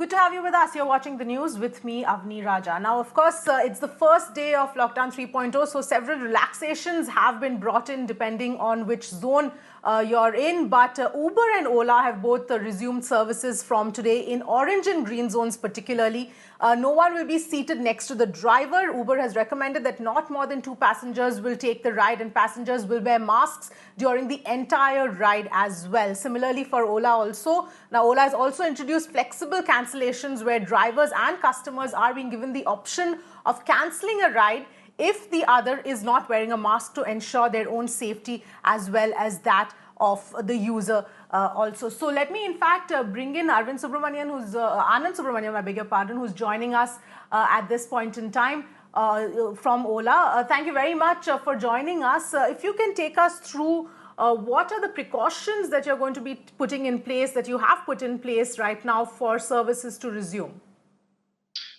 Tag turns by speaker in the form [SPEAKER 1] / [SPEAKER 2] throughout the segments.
[SPEAKER 1] Good to have you with us. You're watching the news with me, Avni Raja. Now, of course, it's the first day of lockdown 3.0, so several relaxations have been brought in depending on which zone you're in. But Uber and Ola have both resumed services from today in orange and green zones particularly. No one will be seated next to the driver. Uber has recommended that not more than 2 passengers will take the ride, and passengers will wear masks during the entire ride as well. Similarly for Ola also. Now, Ola has also introduced flexible cancellations where drivers and customers are being given the option of cancelling a ride if the other is not wearing a mask to ensure their own safety as well as that of the user also. So let me in fact bring in Arvind Subramanian, who's Anand Subramanian, I beg your pardon, who's joining us at this point in time from Ola. Thank you very much for joining us. If you can take us through what are the precautions that you're going to be putting in place, that you have put in place right now for services to resume?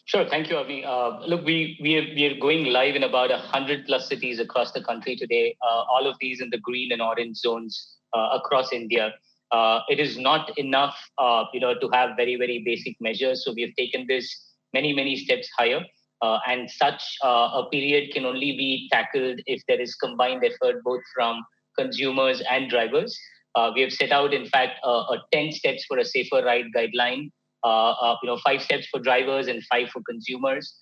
[SPEAKER 2] Sure. Thank you, Avi. Look, we are going live in about 100 plus cities across the country today, all of these in the green and orange zones across India. It is not enough, to have very, very basic measures. So we have taken this many, many steps higher. And such a period can only be tackled if there is combined effort both from consumers and drivers. We have set out, in fact, a 10 steps for a safer ride guideline. 5 steps for drivers and 5 for consumers.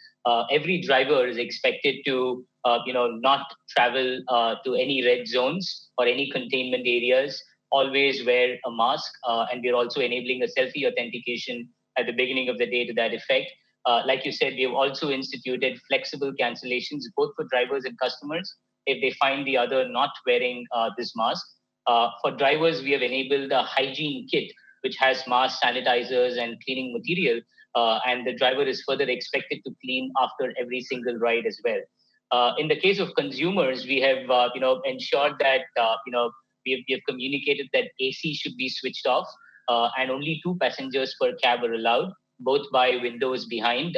[SPEAKER 2] Every driver is expected to, not travel to any red zones or any containment areas. Always wear a mask, and we're also enabling a selfie authentication at the beginning of the day to that effect. Like you said, we have also instituted flexible cancellations both for drivers and customers if they find the other not wearing this mask. For drivers, we have enabled a hygiene kit which has masks, sanitizers, and cleaning material. And the driver is further expected to clean after every single ride as well. In the case of consumers, we have, ensured that, we have communicated that AC should be switched off, and only 2 passengers per cab are allowed, both by windows behind,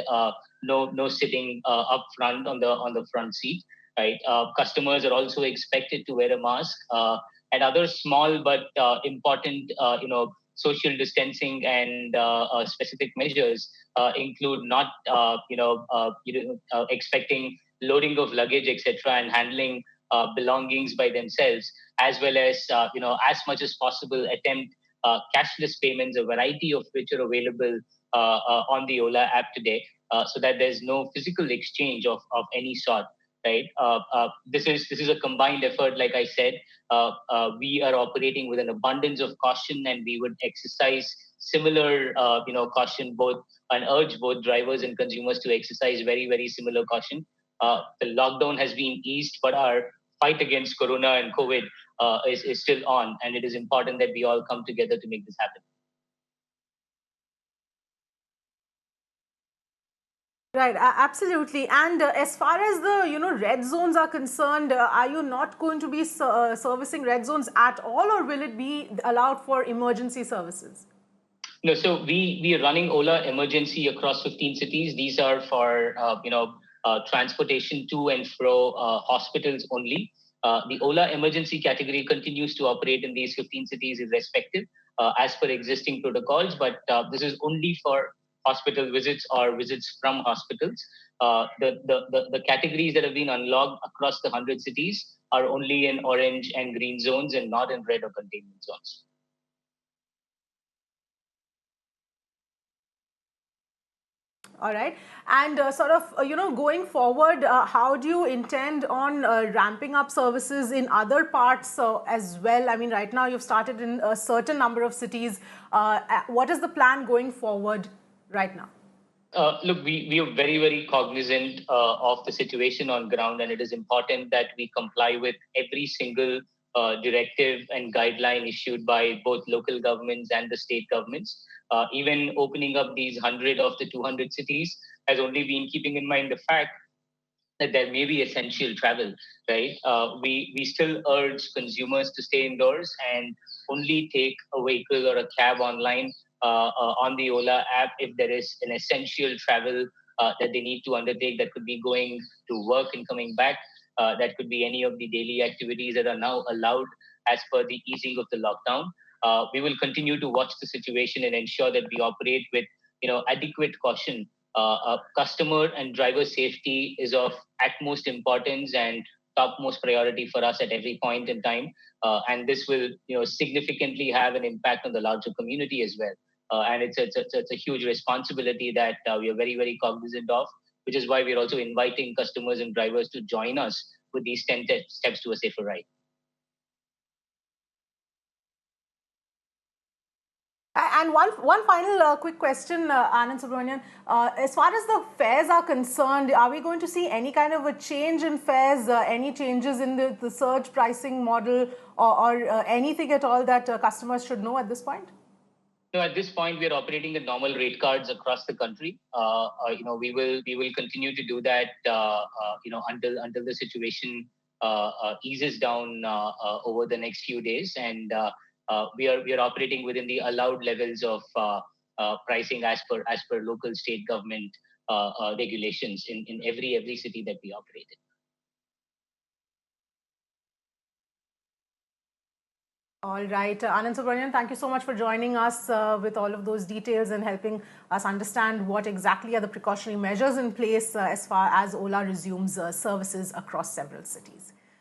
[SPEAKER 2] no sitting up front on the front seat. Right. Customers are also expected to wear a mask, and other small but important, social distancing and specific measures include not, expecting loading of luggage, etc., and handling belongings by themselves, as well as, as much as possible, attempt cashless payments, a variety of which are available on the Ola app today, so that there's no physical exchange of any sort. Right. This is a combined effort. Like I said, we are operating with an abundance of caution, and we would exercise similar, caution both, and urge both drivers and consumers to exercise very, very similar caution. The lockdown has been eased, but our fight against Corona and COVID is still on, and it is important that we all come together to make this happen.
[SPEAKER 1] Right, absolutely. And as far as the red zones are concerned, are you not going to be servicing red zones at all, or will it be allowed for emergency services?
[SPEAKER 2] No, so we are running Ola Emergency across 15 cities. These are for transportation to and fro hospitals only. The Ola Emergency category continues to operate in these 15 cities irrespective, as per existing protocols. But this is only for hospital visits or visits from hospitals. The categories that have been unlocked across the 100 cities are only in orange and green zones and not in red or containment zones.
[SPEAKER 1] All right. And going forward, how do you intend on ramping up services in other parts as well? I mean, right now you've started in a certain number of cities. What is the plan going forward right now?
[SPEAKER 2] Look, we are very, very cognizant of the situation on ground, and it is important that we comply with every single directive and guideline issued by both local governments and the state governments. Even opening up these 100 of the 200 cities has only been keeping in mind the fact that there may be essential travel, right? We still urge consumers to stay indoors and only take a vehicle or a cab online on the Ola app if there is an essential travel that they need to undertake. That could be going to work and coming back. That could be any of the daily activities that are now allowed as per the easing of the lockdown. We will continue to watch the situation and ensure that we operate with adequate caution. Customer and driver safety is of utmost importance and topmost priority for us at every point in time. And this will, significantly have an impact on the larger community as well. And it's a huge responsibility that we are very, very cognizant of, which is why we're also inviting customers and drivers to join us with these 10 steps to a safer ride.
[SPEAKER 1] And one final quick question, Anand Subramanian. As far as the fares are concerned, are we going to see any kind of a change in fares, any changes in the surge pricing model, or anything at all that customers should know at this point?
[SPEAKER 2] No, at this point, we are operating the normal rate cards across the country. We will continue to do that, until the situation eases down over the next few days, and we are operating within the allowed levels of pricing as per local state government regulations in every city that we operate in.
[SPEAKER 1] All right. Anand Subramanian, thank you so much for joining us with all of those details and helping us understand what exactly are the precautionary measures in place as far as Ola resumes services across several cities.